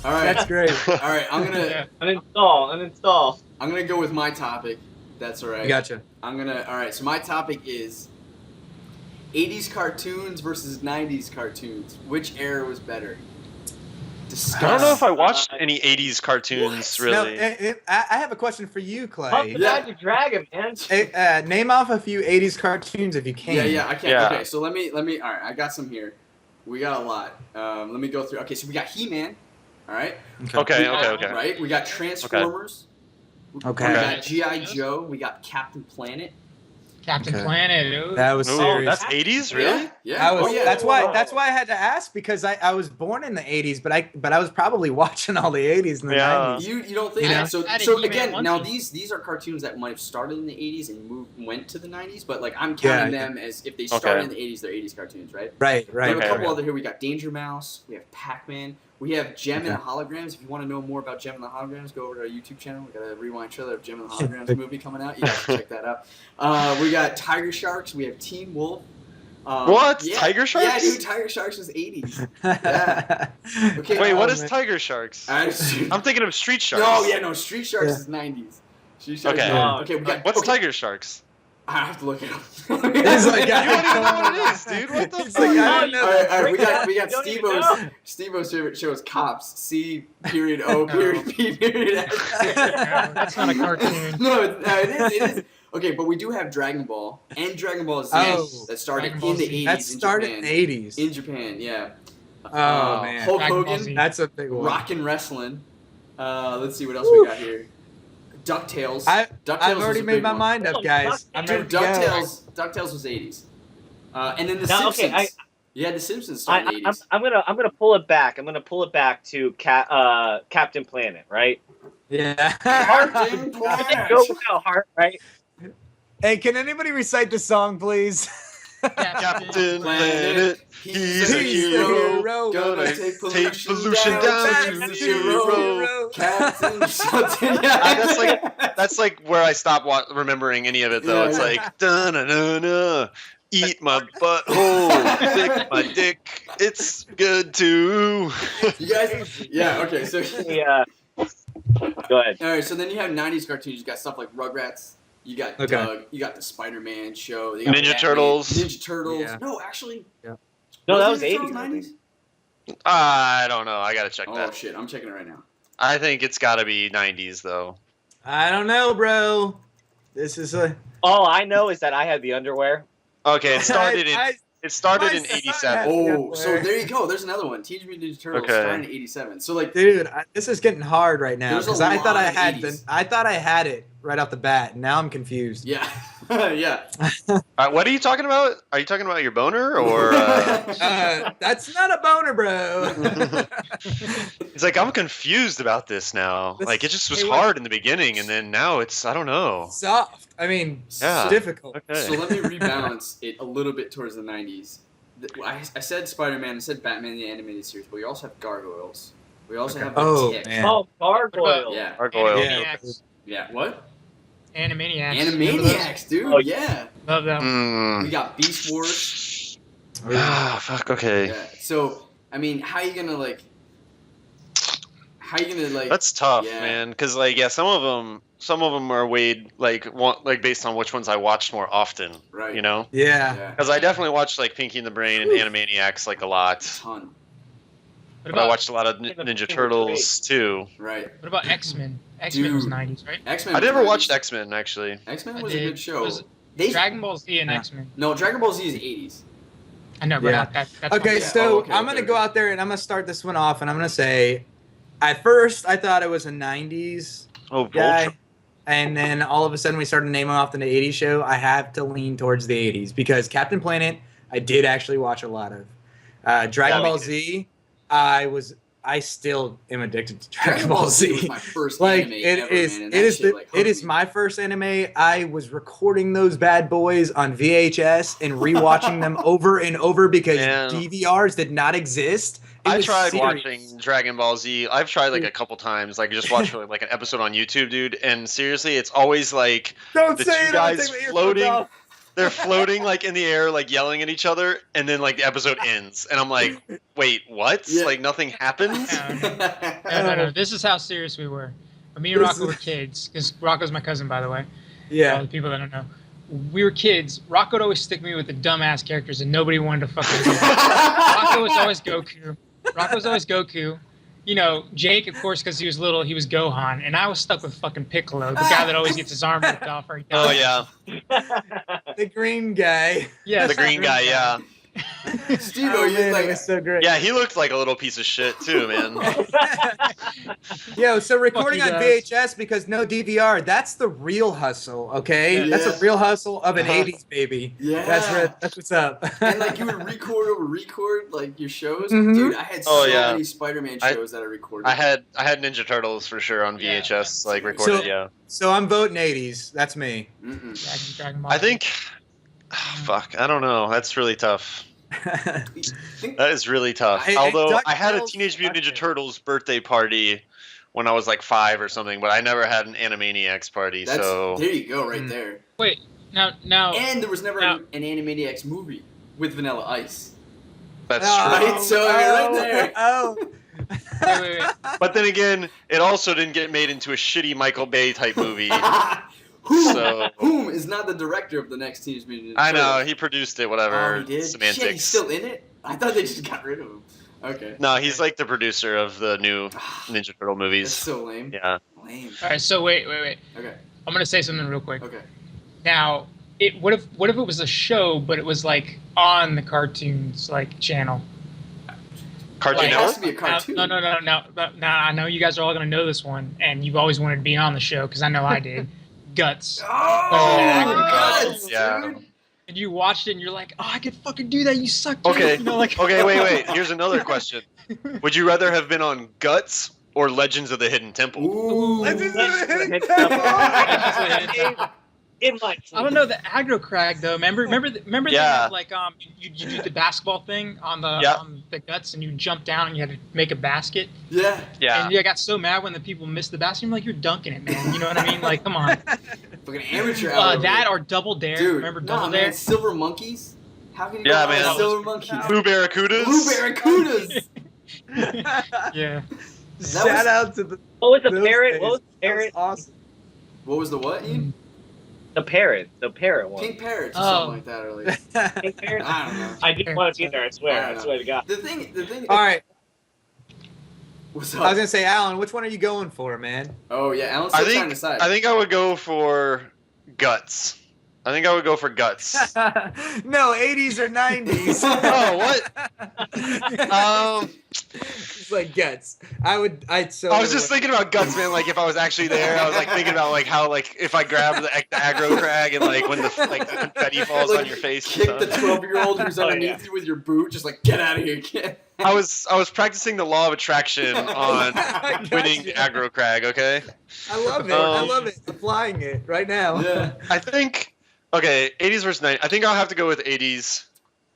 All right. That's great. All right, I'm gonna Uninstall. I'm gonna go with my topic. That's all right. Gotcha. All right. So my topic is 80s cartoons versus 90s cartoons. Which era was better? Discuss. I don't know if I watched any 80s cartoons, What? really. No, I have a question for you, Puff Clay. the Magic Dragon, man. Name off a few 80s cartoons if you can. Yeah, I can. Yeah. Okay, so let me. All right, I got some here. We got a lot. Let me go through. Okay, so we got He-Man. All right. Okay. Right. We got Transformers. Okay. We got G.I. Joe. We got Captain Planet. Captain Okay. Planet. Ooh. That was Oh, serious. that's 80s, really? Yeah. That's why I had to ask, because I was born in the 80s, but I was probably watching all the 80s and the Yeah. 90s. You don't think You know? that? So I had a so He-Man again, now onesie. these are cartoons that might have started in the 80s and went to the 90s, but like I'm counting Yeah. them as if they started in the 80s, they're 80s cartoons, right? Right. We have a Okay. couple other here. We got Danger Mouse. We have Pac-Man. We have Gem and the Holograms. If you want to know more about Gem and the Holograms, go over to our YouTube channel. We got a rewind trailer of Gem and the Holograms movie coming out. You guys can check that out. We got Tiger Sharks. We have Teen Wolf. What? Yeah. Tiger Sharks? Yeah, dude, Tiger Sharks was 80s. Yeah. Okay. Wait, what Oh, is man. Tiger Sharks? I'm I'm thinking of Street Sharks. No, Street Sharks is 90s. Street Sharks Okay. is 90s. Okay, we got. What's okay. Tiger Sharks? I have to look it up. He's like, You don't even know what it is, dude. What the He's fuck? like, I don't know. All right, we got You don't even know. Steve-O's favorite show is Cops. C.O. P. No, that's not a cartoon. No, it is. Okay, but we do have Dragon Ball and Dragon Ball Z Oh, that started Dragon Ball in the Z. 80s That started in in the Japan. 80s. In Japan, yeah. Oh, man. Hulk Dragon Ball Hogan, Z. That's a big one. Rockin' Wrestling. Let's see what else we got here. DuckTales. DuckTales I've was already a made big my one. mind up, guys. I'm Dude, ready to go. DuckTales was 80s. And then The Now, Simpsons. okay, Yeah, The Simpsons started in the 80s. I'm gonna pull it back. I'm gonna pull it back to Captain Planet, right? Yeah. Captain Go Planet. without heart, right? Hey, can anybody recite the song, please? Captain Planet, Planet, he's a hero. Gonna Take take pollution down to to zero. Captain something. That's like where I stopped remembering any of it, though. Yeah, It's yeah. like, da-na-na-na, eat my butthole, lick my dick, it's good too. You guys, yeah, okay, so Yeah. Go ahead. all right, so then you have 90s cartoons. You got stuff like Rugrats. You got Okay. Doug. You got the Spider-Man show. You got Ninja Batman, Turtles. Ninja Turtles. Yeah. No, actually. No, that was Ninja 80s. Turtles 90s? I don't know. I gotta check Oh that. shit, I'm checking it right now. I think it's gotta be 90s, though. I don't know, bro. This is a. All I know is that I had the underwear. Okay, it started in my '87. son had- Oh, Yeah, so where- there you go. There's another one. Teenage Mutant Ninja Turtles Okay. started in 87. So like, Dude, this is getting hard right now There's a because I thought lot I of had 80s. I thought I had it right off the bat. And now I'm confused. yeah, yeah. What are you talking about? Are you talking about your boner or? That's not a boner, bro. It's like I'm confused about this now. Like it just was Hey, what- hard in the beginning, and then now it's I don't know. Soft. I mean, Yeah. difficult. Okay. So let me rebalance it a little bit towards the 90s. I said Spider-Man, I said Batman the animated series, but we also have Gargoyles. We also have the Oh, Tick. man. Oh, Gargoyle. Yeah, Gargoyle. Animaniacs. yeah. What? Animaniacs. Animaniacs, dude. Oh, yeah. Love them. We Mm. got Beast Wars. Ah, fuck. Okay. Yeah. So I mean, how you gonna like? How you gonna like? That's tough, Yeah. man. Because like, yeah, some of them are weighed like based on which ones I watched more often. Right. You know. Yeah. Yeah. Because I definitely watched like Pinky and the Brain and Animaniacs like a lot. Ton. What But I about, watched a lot of Ninja Turtles too. Right. what about X-Men? X-Men was Dude. 90s, right? X-Men. I was never 90s. watched X-Men actually. X-Men I was a did. good show. Was They Dragon Ball Z and Yeah. X-Men. no Dragon Ball Z is 80s. I know, but Yeah. that's Okay, my- so Oh, okay, I'm okay, gonna go okay. out there and I'm gonna start this one off, and I'm gonna say, at first I thought it was a '90s Oh, guy, Voltron. and then all of a sudden we started naming off the '80s show. I have to lean towards the '80s because Captain Planet I did actually watch a lot of. Dragon Yeah, me Ball too. Z, I still am addicted to Dragon Ball Ball Z Z. was my first Like anime it ever, is, man, and it that is shit, the, like, it hooked is me. my first anime. I was recording those bad boys on VHS and rewatching them over and over because Man. DVRs did not exist. It I was tried serious. watching Dragon Ball Z. I've tried like a couple times, like just watch like an episode on YouTube, dude. And seriously, it's always like Don't the say two it. I'm gonna guys take my earphones floating. off. they're floating like in the air, like yelling at each other, and then like the episode ends, and I'm like, wait, what? Yeah. Like nothing happens? No. This is how serious we were. When me and Rocco were kids, because Rocco's my cousin, by the way. All Yeah. the people that don't know. We were kids. Rocco would always stick me with the dumbass characters, and nobody wanted to fucking do that. Rocco was always Goku. You know, Jake, of course, because he was little, he was Gohan, and I was stuck with fucking Piccolo, the guy that always gets his arm ripped off. Or he Oh dies. yeah, The green guy. Yes, the green guy. Yeah, Steve, Oh, you man, like it was so great. yeah. He looked like a little piece of shit too, man. Yo, so recording Fuck on you guys. VHS because no DVR, that's the real hustle, okay? Yeah. That's a real hustle of an Uh-huh. 80s baby. Yeah. That's what's up. and like you would record like your shows. Mhm. Dude, I had Oh, so yeah. many Spider-Man I- shows that I recorded. I had Ninja Turtles for sure on Yeah. VHS, like recorded. So- Yeah, So I'm voting 80s. That's me. Mm-mm. Dragon Ball. I think. Fuck, I don't know. That's really tough. Think- That is really tough. I- Although Duck I had a Tales, Teenage Mutant Ninja okay. Turtles birthday party when I was like 5 or something, but I never had an Animaniacs party. That's, So there you go, right Mm. there. Wait, now. And there was never Now- an Animaniacs movie with Vanilla Ice. that's Oh, true. Right, so you're right there. Oh. Wait. But then again, it also didn't get made into a shitty Michael Bay type movie. Whom, So- whom is not the director of the next Teenage Mutant Ninja I know Turtles? he produced it. Oh, Whatever. he did? Semantics. Shit, he's still in it? I thought they just got rid of him. Okay. No, he's like the producer of the new Ninja Turtle That's movies. so lame. Yeah. Lame. All right, so wait. Okay. I'm gonna say something real quick. Okay. Now, what if it was a show, but it was like on the cartoons like channel? Cartoon Like, It has Network. to be a cartoon. No. I know you guys are all gonna know this one, and you've always wanted to be on the show because I know I did. Guts. Oh, Guts, Guts, yeah. dude. And you watched it, and you're like, "Oh, I could fucking do that. You suck." Dude. Okay. You know, like. Okay, wait. Here's another question. Would you rather have been on Guts or Legends of the Hidden Temple? Ooh. In my I don't know the aggro crag though. Remember they Yeah. had like you do the basketball thing on the Yeah. on the Guts and you jump down and you had to make a basket. Yeah. Yeah. And I got so mad when the people missed the basket. I'm like, you're dunking it, man. You know what I mean? Like, come on. Fucking amateur hour. That or Double Dare. Dude, Remember nah, Double man, Dare? Silver Monkeys? How can you Yeah, go wrong man. with Silver Monkeys? Blue Barracudas. Blue Barracudas! Yeah. Shout out to the. What was the those parrot? days. What was the That was parrot? awesome. What was the what, Ian? The parrot one. Pink Parrots or Oh. something like that earlier. Pink parrot? I don't know. I didn't want to be there. I swear. I I don't swear to God. The thing. All right. What's I was up? gonna say, Alan, which one are you going for, man? Oh yeah, Alan's I still trying to think decide. I think I would go for Guts. I think I would go for Guts. No, 80s or 90s. Oh, what? It's like Guts. I'd so. I was just thinking about Guts, man. Like if I was actually there, I was like thinking about like how like if I grab the aggro crag and like when the confetti falls Like, on your face. Kick and the stuff. 12-year-old who's Oh, underneath yeah. you with your boot, just like get out of here, kid. I was practicing the law of attraction on Gotcha. winning aggro crag. Okay. I love it. I Um, love it. I'm flying it right now. Yeah. I think okay, 80s versus 90s. I think I'll have to go with 80s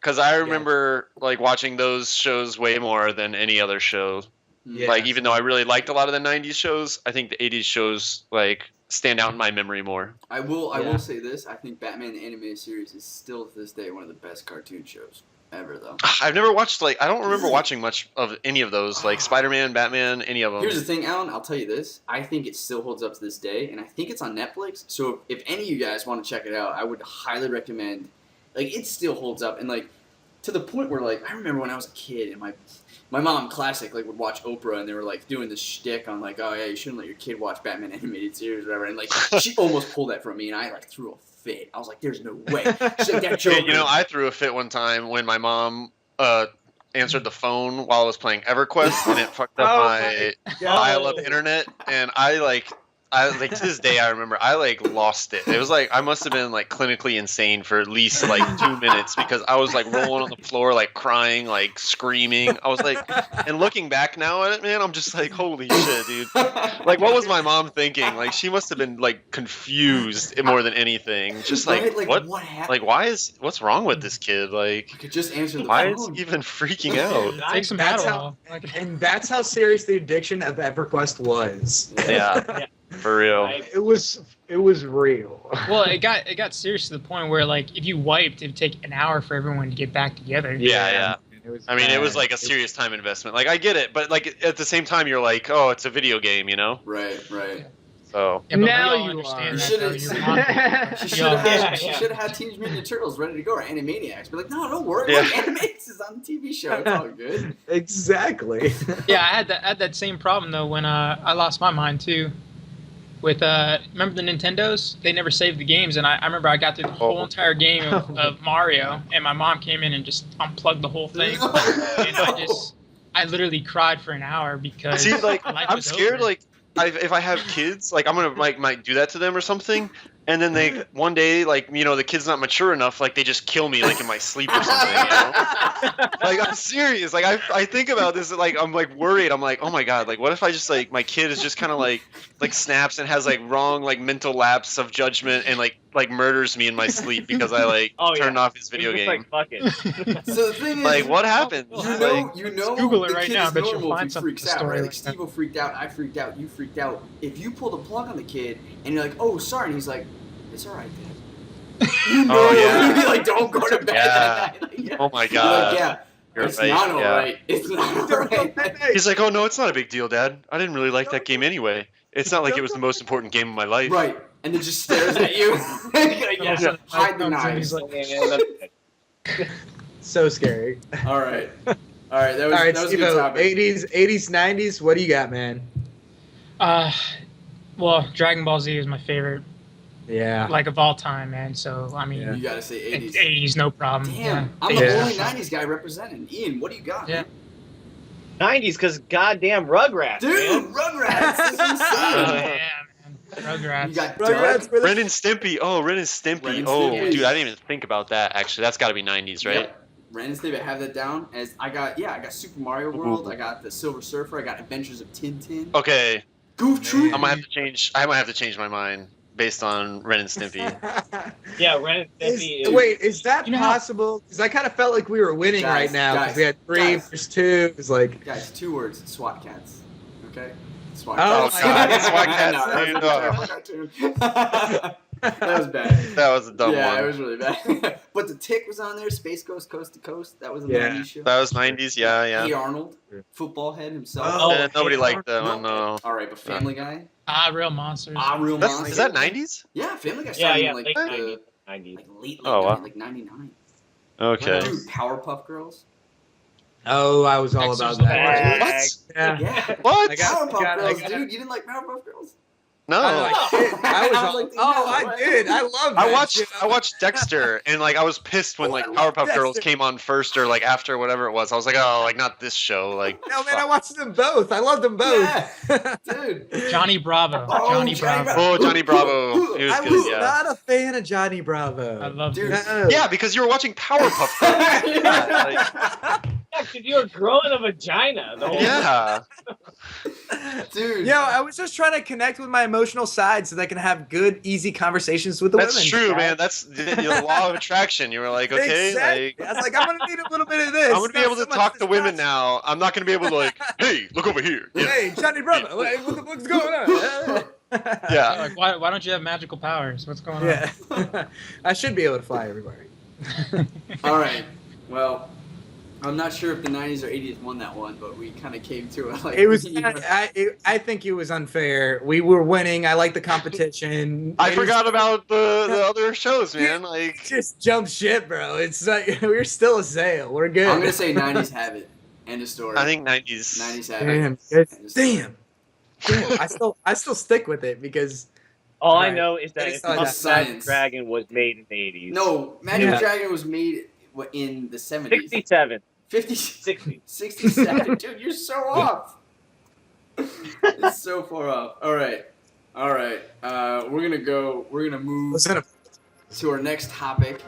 because I remember like watching those shows way more than any other show. Yeah. Like even though I really liked a lot of the 90s shows, I think the 80s shows like stand out in my memory more. I will Yeah. say this. I think Batman the Animated Series is still to this day one of the best cartoon shows ever, though. I've never watched I don't remember watching much of any of those like Spider-Man, Batman, any of them. Here's the thing, Alan. I'll tell you this. I think it still holds up to this day, and I think it's on Netflix. So if any of you guys want to check it out, I would highly recommend. Like, it still holds up, and like to the point where like I remember when I was a kid, and my mom, classic, like would watch Oprah, and they were like doing this shtick on like, oh yeah, you shouldn't let your kid watch Batman animated series or whatever, and like she almost pulled that from me, and I like threw a fit. I was like, there's no way. She's like, that Joker. You know, I threw a fit one time when my mom answered the phone while I was playing EverQuest, and it fucked up Oh my my dial-up internet, and I like to this day I remember I like lost it. It was like I must have been like clinically insane for at least like 2 minutes because I was like rolling on the floor, like crying, like screaming. I was like, and looking back now at it, man, I'm just like, holy shit, dude. Like, what was my mom thinking? Like, she must have been like confused more than anything. Just like, Right? what? happened? Like, what's wrong with this kid? Like, I could just answer the why is phone. he even freaking out? Take some That's Adderall. And that's how serious the addiction of EverQuest was. Yeah. For real. Right? It was real. Well, it got serious to the point where like if you wiped, it'd take an hour for everyone to get back together. Yeah. It I mean, it was like a serious time investment. Like, I get it, but like at the same time, you're like, oh, it's a video game, you know? Right. So. Yeah, but Now we all you understand are. that, You though. should've- Your mom- She should Yeah. have Yeah. had Teenage Mutant Ninja Turtles ready to go, or Animaniacs. Be like, no, don't worry. Yeah. Like, Animaniacs is on the TV show. It's all good. Exactly. Yeah, I had that same problem though when I lost my mind too. With remember the Nintendos? They never saved the games, and I remember I got through the whole entire game of Mario, and my mom came in and just unplugged the whole thing, and I literally cried for an hour because See, like, life I'm was scared, over. like, if I have kids, like, I'm gonna might do that to them or something, and then they one day, like, you know, the kid's not mature enough, like, they just kill me, like, in my sleep or something, you know? Like, I'm serious. Like, I think about this, like, I'm like worried. I'm like, oh my god, like, what if I just like my kid is just kind of like snaps and has like wrong like mental lapse of judgment and like murders me in my sleep because I like turned off his video It's game. like, fuck it. So the thing is, Like, what happened? you know, Google it the right kid now, is I bet you'll normal if find he some freaks out, story right? Like like that. Steve freaked out, I freaked out, you freaked out. If you pull the plug on the kid and you're like, oh, sorry, and he's like, it's all right, Dad. You know, Oh, yeah. you'd be like, don't go to bed Yeah. that night. Like, yeah. Oh my You're god. like, yeah, You're it's right, not all yeah. right. It's not all right. He's like, oh no, it's not a big deal, Dad. I didn't really like that game anyway. It's not like it was the most important game of my life. Right, and then just stares at you. Like, yeah, hide the knives. He's like, So scary. All right, that was, All right, that was a good Steve-O, topic. 80s, 90s. What do you got, man? well, Dragon Ball Z is my favorite, Yeah. like of all time, man. So I mean, You gotta say 80s. 80s, no problem. Damn, Yeah. I'm the Yeah. only 90s guy representing. Ian, what do you got? Yeah. Man? 90s, because goddamn Rugrats, Dude, man. Rugrats, that's Oh, insane. yeah, man. Rugrats. You got Rugrats Doug. were the Ren and Stimpy. Oh, Ren and Stimpy. Ren and Oh, Stimpy. dude, I didn't even think about that. Actually, that's got to be 90s, right? Yep. Ren and Stimpy, I have that down. As I got Super Mario World. Ooh. I got the Silver Surfer. I got Adventures of Tintin. Okay, Goof Troop. I might have to change. I might have to change my mind based on Ren and Stimpy. Yeah, Ren and Stimpy is... Wait, is that You know how- possible? Because I kind of felt like we were winning Guys, right now. guys, Because we had 3 guys. versus 2. It's like, Guys, 2 words. SWAT cats. Okay. SWAT Oh, cats. God, SWAT cats, No, that dude, was a terrible cartoon. That was bad. That was a dumb yeah, one. it was really bad. But the Tick was on there. Space Ghost Coast to Coast. That was a Yeah. 90s show. That was 90s. Yeah. Hey Arnold, football head himself. Oh, Eh, nobody hey, liked that one. No. All right, but Family Guy. Real monsters. Real That's, Monsters. is that 90s? Yeah, Family Guy Yeah, started yeah, in like late the 90s. 90s. like late Oh, wow. 90s, like 99. Okay. Dude, Powerpuff Girls. oh, I was all Dexter's about the that. best. Yeah. Yeah. What? I got- Powerpuff Girls, I got- dude. You didn't like Powerpuff Girls? No. I was I all, was like, oh, no, I right? did. I loved I that watched shit. I watched Dexter and like I was pissed when Oh, like I love Powerpuff Girls Dexter. came on first or like after whatever it was. I was like, oh, like not this show. Like No, man, I watched them both. I loved them both. Yeah, dude. Johnny Bravo. Oh, Johnny Johnny Bravo. Bravo. oh, Johnny Bravo. He was I good. was Yeah. not a fan of Johnny Bravo. I love Dude. No. Yeah, because you were watching Powerpuff Girls. Yeah, because you're growing a vagina. The whole Yeah. Dude. Yo, I was just trying to connect with my emotional side so that I can have good, easy conversations with the That's women. true, man. That's the law of attraction. You were like, okay, Exactly. like I was like, I'm gonna need a little bit of this. I'm gonna be not able to so much talk to women testosterone. now. I'm not gonna be able to like, hey, look over here. Yeah. Hey, Johnny Bravo, what the fuck's going on? Yeah. Like, why don't you have magical powers? What's going on? Yeah. I should be able to fly everybody. All right. Well, I'm not sure if the 90s or 80s won that one, but we kind of came to it. Like, It was. I think it was unfair. We were winning. I like the competition. I It forgot is- about the other shows, man. Like, Just jump shit, bro. It's like we're still a sale. We're good. I'm gonna say 90s have it. End of story. I think 90s. 90s have Damn. it. it's- Damn. I still stick with it because All I Right. know is that It's if like Magic science. Dragon was made in the 80s. No, Magic Yeah. Dragon was made in the 70s. 67. 50, 60. 67. Dude, you're so off. It's so far off. All right. We're gonna move listen. to our next topic.